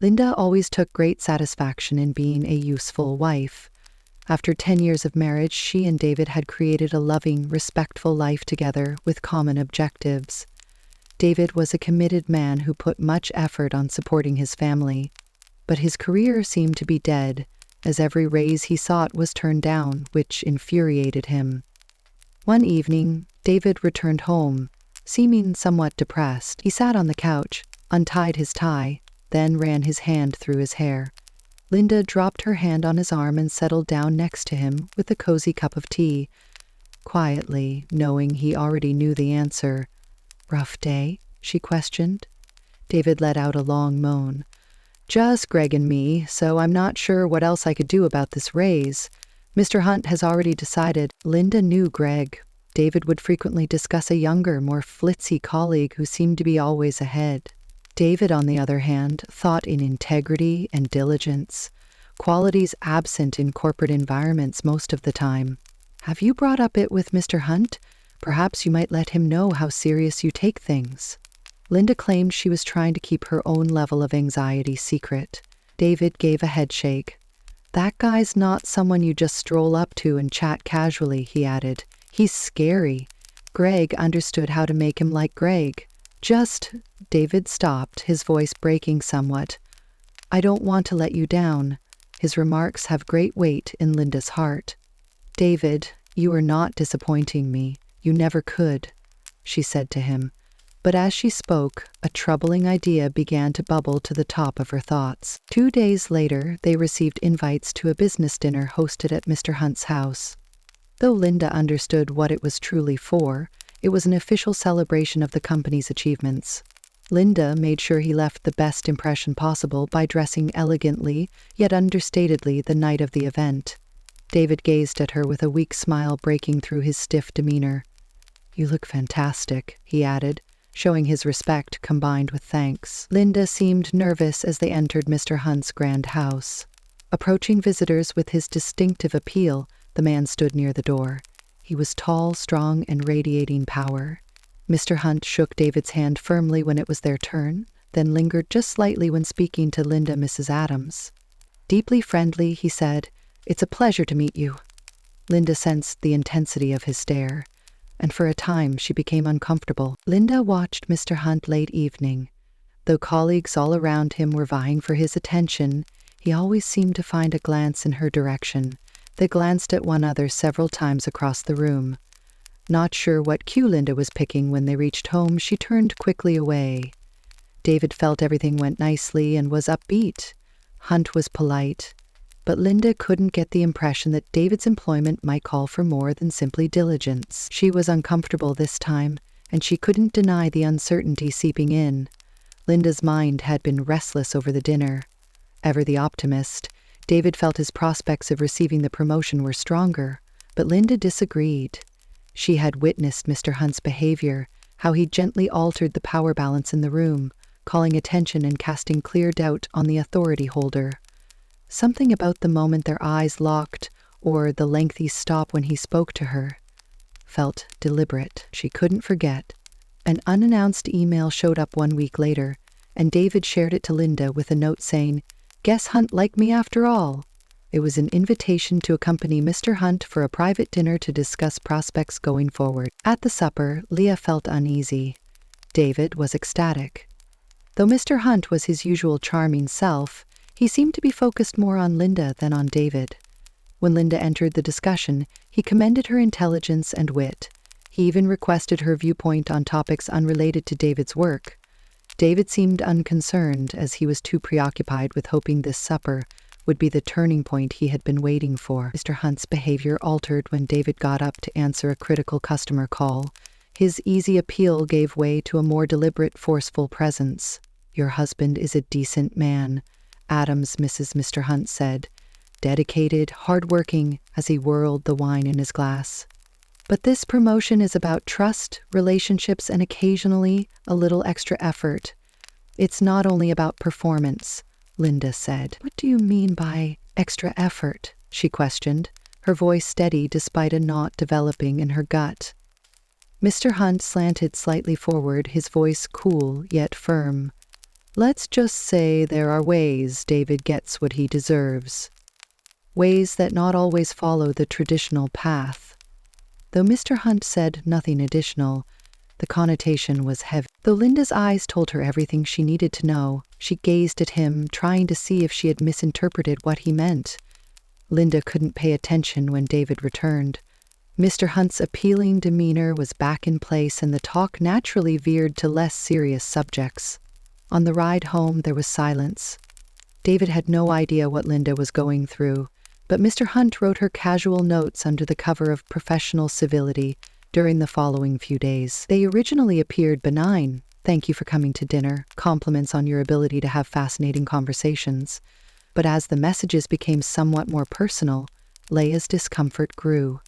Linda always took great satisfaction in being a useful wife. After 10 years of marriage, she and David had created a loving, respectful life together with common objectives. David was a committed man who put much effort on supporting his family, but his career seemed to be dead, as every raise he sought was turned down, which infuriated him. One evening, David returned home, seeming somewhat depressed. He sat on the couch, untied his tie, then ran his hand through his hair. Linda dropped her hand on his arm and settled down next to him with a cozy cup of tea, quietly, knowing he already knew the answer. "Rough day?" she questioned. David let out a long moan. "Just Greg and me, so I'm not sure what else I could do about this raise. Mr. Hunt has already decided." Linda knew Greg. David would frequently discuss a younger, more flitzy colleague who seemed to be always ahead. David, on the other hand, thought in integrity and diligence, qualities absent in corporate environments most of the time. "Have you brought up it with Mr. Hunt? Perhaps you might let him know how serious you take things." Linda claimed she was trying to keep her own level of anxiety secret. David gave a headshake. "That guy's not someone you just stroll up to and chat casually," he added. "He's scary. Greg understood how to make him like Greg. Just—" David stopped, his voice breaking somewhat. "I don't want to let you down." His remarks have great weight in Linda's heart. "David, you are not disappointing me. You never could," she said to him. But as she spoke, a troubling idea began to bubble to the top of her thoughts. 2 days later, they received invites to a business dinner hosted at Mr. Hunt's house. Though Linda understood what it was truly for, it was an official celebration of the company's achievements. Linda made sure he left the best impression possible by dressing elegantly, yet understatedly, the night of the event. David gazed at her with a weak smile breaking through his stiff demeanor. "You look fantastic," he added, showing his respect combined with thanks. Linda seemed nervous as they entered Mr. Hunt's grand house. Approaching visitors with his distinctive appeal, the man stood near the door. He was tall, strong, and radiating power. Mr. Hunt shook David's hand firmly when it was their turn, then lingered just slightly when speaking to Linda, Mrs. Adams. Deeply friendly, he said, "It's a pleasure to meet you." Linda sensed the intensity of his stare, and for a time she became uncomfortable. Linda watched Mr. Hunt late evening. Though colleagues all around him were vying for his attention, he always seemed to find a glance in her direction. They glanced at one another several times across the room. Not sure what cue Linda was picking when they reached home, she turned quickly away. David felt everything went nicely and was upbeat. Hunt was polite, but Linda couldn't get the impression that David's employment might call for more than simply diligence. She was uncomfortable this time, and she couldn't deny the uncertainty seeping in. Linda's mind had been restless over the dinner. Ever the optimist, David felt his prospects of receiving the promotion were stronger, but Linda disagreed. She had witnessed Mr. Hunt's behavior, how he gently altered the power balance in the room, calling attention and casting clear doubt on the authority holder. Something about the moment their eyes locked, or the lengthy stop when he spoke to her, felt deliberate. She couldn't forget. An unannounced email showed up 1 week later, and David shared it to Linda with a note saying, "Guess Hunt liked me after all." It was an invitation to accompany Mr. Hunt for a private dinner to discuss prospects going forward. At the supper, Leah felt uneasy. David was ecstatic. Though Mr. Hunt was his usual charming self, he seemed to be focused more on Linda than on David. When Linda entered the discussion, he commended her intelligence and wit. He even requested her viewpoint on topics unrelated to David's work. David seemed unconcerned, as he was too preoccupied with hoping this supper would be the turning point he had been waiting for. Mr. Hunt's behavior altered when David got up to answer a critical customer call. His easy appeal gave way to a more deliberate, forceful presence. "Your husband is a decent man," Adams, Mr. Hunt said, dedicated, hard-working, as he whirled the wine in his glass. "But this promotion is about trust, relationships, and occasionally a little extra effort. It's not only about performance," Linda said. "What do you mean by extra effort?" she questioned, her voice steady despite a knot developing in her gut. Mr. Hunt slanted slightly forward, his voice cool yet firm. Let's just say there are ways David gets what he deserves. Ways that not always follow the traditional path. Though Mr. Hunt said nothing additional, the connotation was heavy. Though Linda's eyes told her everything she needed to know, she gazed at him, trying to see if she had misinterpreted what he meant. Linda couldn't pay attention when David returned. Mr. Hunt's appealing demeanor was back in place, and the talk naturally veered to less serious subjects. On the ride home, there was silence. David had no idea what Linda was going through, but Mr. Hunt wrote her casual notes under the cover of professional civility during the following few days. They originally appeared benign. Thank you for coming to dinner. Compliments on your ability to have fascinating conversations. But as the messages became somewhat more personal, Leia's discomfort grew.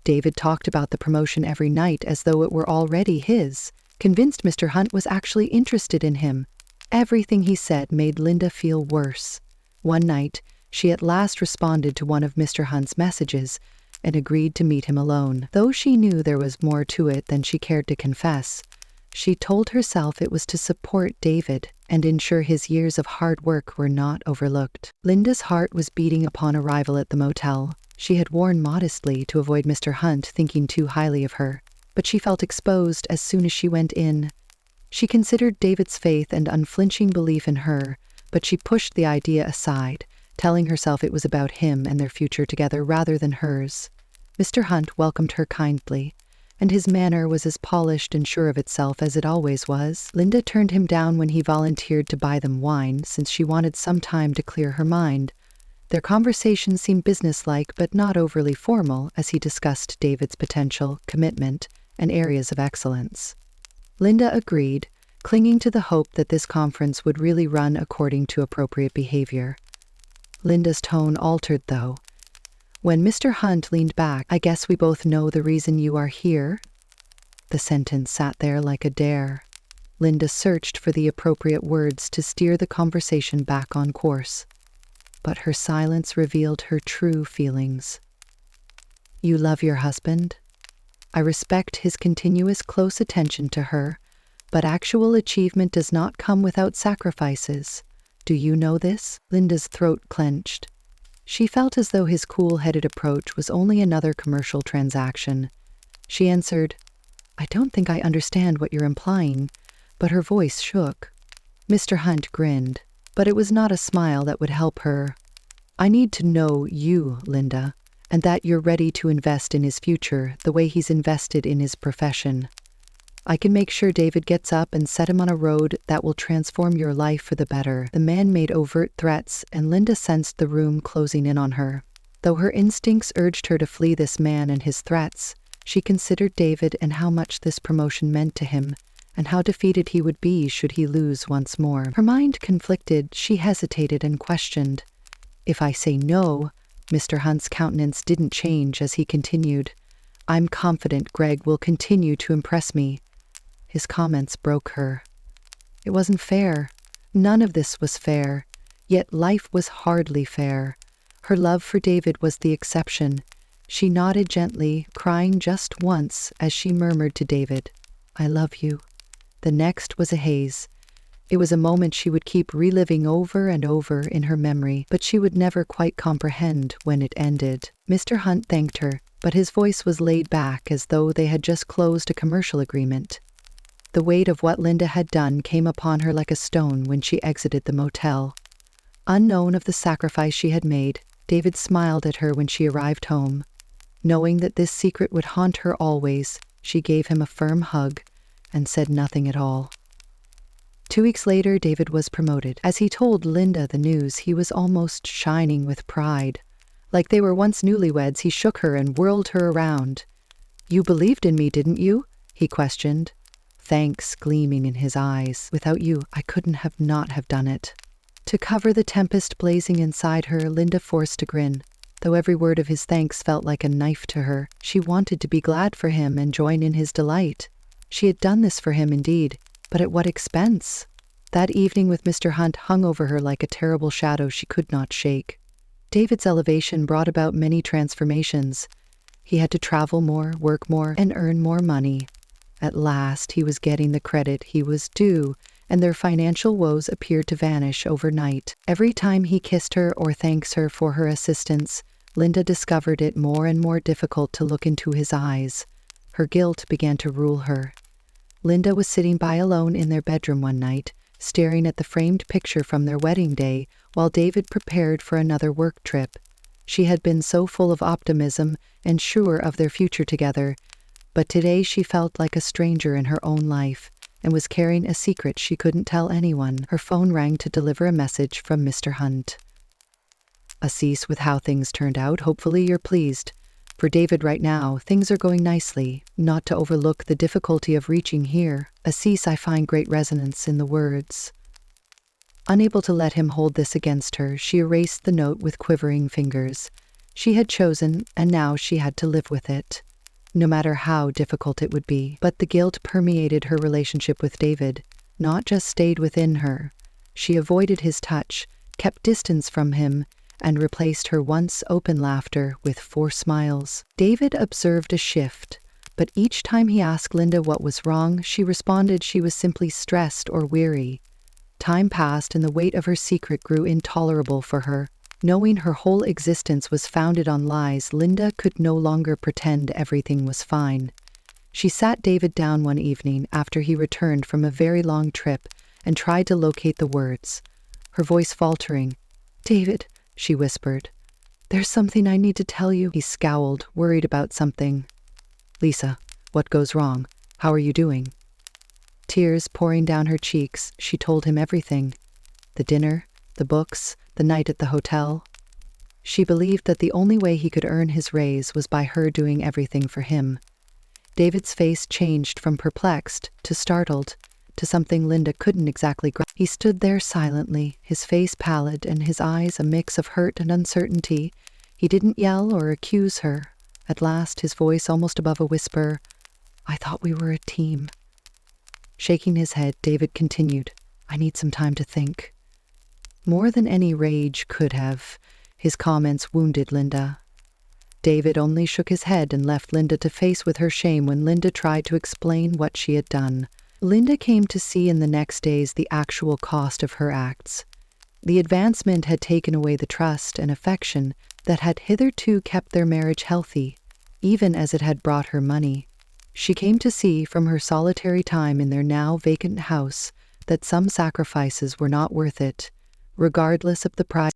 David talked about the promotion every night as though it were already his, convinced Mr. Hunt was actually interested in him. Everything he said made Linda feel worse. One night, she at last responded to one of Mr. Hunt's messages and agreed to meet him alone. Though she knew there was more to it than she cared to confess, she told herself it was to support David and ensure his years of hard work were not overlooked. Linda's heart was beating upon arrival at the motel. She had worn modestly to avoid Mr. Hunt thinking too highly of her, but she felt exposed as soon as she went in. She considered David's faith and unflinching belief in her, but she pushed the idea aside, telling herself it was about him and their future together rather than hers. Mr. Hunt welcomed her kindly, and his manner was as polished and sure of itself as it always was. Linda turned him down when he volunteered to buy them wine, since she wanted some time to clear her mind. Their conversation seemed businesslike but not overly formal as he discussed David's potential, commitment, and areas of excellence. Linda agreed, clinging to the hope that this conference would really run according to appropriate behavior. Linda's tone altered, though. When Mr. Hunt leaned back, "I guess we both know the reason you are here?" The sentence sat there like a dare. Linda searched for the appropriate words to steer the conversation back on course. But her silence revealed her true feelings. "You love your husband? I respect his continuous close attention to her, but actual achievement does not come without sacrifices. Do you know this?" Linda's throat clenched. She felt as though his cool-headed approach was only another commercial transaction. She answered, "I don't think I understand what you're implying," but her voice shook. Mr. Hunt grinned, but it was not a smile that would help her. "I need to know you, Linda, and that you're ready to invest in his future the way he's invested in his profession. I can make sure David gets up and set him on a road that will transform your life for the better." The man made overt threats, and Linda sensed the room closing in on her. Though her instincts urged her to flee this man and his threats, she considered David and how much this promotion meant to him, and how defeated he would be should he lose once more. Her mind conflicted, she hesitated and questioned. "If I say no," Mr. Hunt's countenance didn't change as he continued, "I'm confident Greg will continue to impress me." His comments broke her. It wasn't fair. None of this was fair. Yet life was hardly fair. Her love for David was the exception. She nodded gently, crying just once as she murmured to David, "I love you." The next was a haze. It was a moment she would keep reliving over and over in her memory, but she would never quite comprehend when it ended. Mr. Hunt thanked her, but his voice was laid back as though they had just closed a commercial agreement. The weight of what Linda had done came upon her like a stone when she exited the motel. Unknown of the sacrifice she had made, David smiled at her when she arrived home. Knowing that this secret would haunt her always, she gave him a firm hug and said nothing at all. 2 weeks later, David was promoted. As he told Linda the news, he was almost shining with pride. Like they were once newlyweds, he shook her and whirled her around. "You believed in me, didn't you?" he questioned. Thanks gleaming in his eyes. "Without you, I couldn't not have done it." To cover the tempest blazing inside her, Linda forced a grin. Though every word of his thanks felt like a knife to her, she wanted to be glad for him and join in his delight. She had done this for him indeed, but at what expense? That evening with Mr. Hunt hung over her like a terrible shadow she could not shake. David's elevation brought about many transformations. He had to travel more, work more, and earn more money. At last, he was getting the credit he was due, and their financial woes appeared to vanish overnight. Every time he kissed her or thanks her for her assistance, Linda discovered it more and more difficult to look into his eyes. Her guilt began to rule her. Linda was sitting by alone in their bedroom one night, staring at the framed picture from their wedding day, while David prepared for another work trip. She had been so full of optimism and sure of their future together, but today she felt like a stranger in her own life and was carrying a secret she couldn't tell anyone. Her phone rang to deliver a message from Mr. Hunt. "Assis, with how things turned out, hopefully you're pleased. For David right now, things are going nicely. Not to overlook the difficulty of reaching here. Assis, I find great resonance in the words." Unable to let him hold this against her, she erased the note with quivering fingers. She had chosen, and now she had to live with it, no matter how difficult it would be. But the guilt permeated her relationship with David, not just stayed within her. She avoided his touch, kept distance from him, and replaced her once open laughter with forced smiles. David observed a shift, but each time he asked Linda what was wrong, she responded she was simply stressed or weary. Time passed and the weight of her secret grew intolerable for her. Knowing her whole existence was founded on lies, Linda could no longer pretend everything was fine. She sat David down one evening after he returned from a very long trip and tried to locate the words, her voice faltering. "David," she whispered, "there's something I need to tell you." He scowled, worried about something. "Lisa, what goes wrong? How are you doing?" Tears pouring down her cheeks, she told him everything. The dinner, the books, the night at the hotel. She believed that the only way he could earn his raise was by her doing everything for him. David's face changed from perplexed to startled, to something Linda couldn't exactly grasp. He stood there silently, his face pallid and his eyes a mix of hurt and uncertainty. He didn't yell or accuse her. At last, his voice almost above a whisper, "I thought we were a team." Shaking his head, David continued, "I need some time to think." More than any rage could have, his comments wounded Linda. David only shook his head and left Linda to face with her shame when Linda tried to explain what she had done. Linda came to see in the next days the actual cost of her acts. The advancement had taken away the trust and affection that had hitherto kept their marriage healthy, even as it had brought her money. She came to see from her solitary time in their now vacant house that some sacrifices were not worth it, regardless of the price.